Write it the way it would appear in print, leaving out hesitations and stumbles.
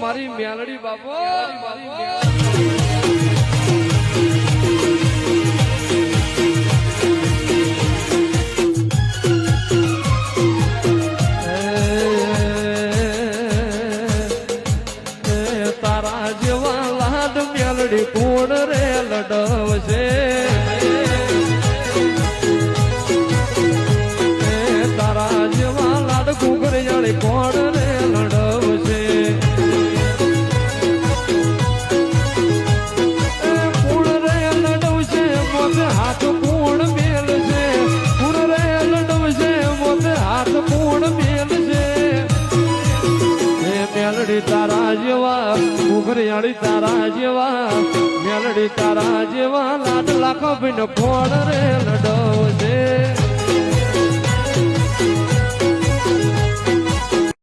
મારી મેલડી બાપો મારી મેલડી કોણ રે લડવશે તારા જેવા લાડ કુકર જાણે કોણ રે લડવશે કોણ રે લડવશે મોતે હાથ કોણ મેલશે કોણ રે લડવશે મોતે હાથ કોણ મેલશે મેલડી તારા જેવા ઉઘરિયાળી તારા જેવા મેલડી તારા જેવા લાડ લાખો ભીન કોણ રે લડવ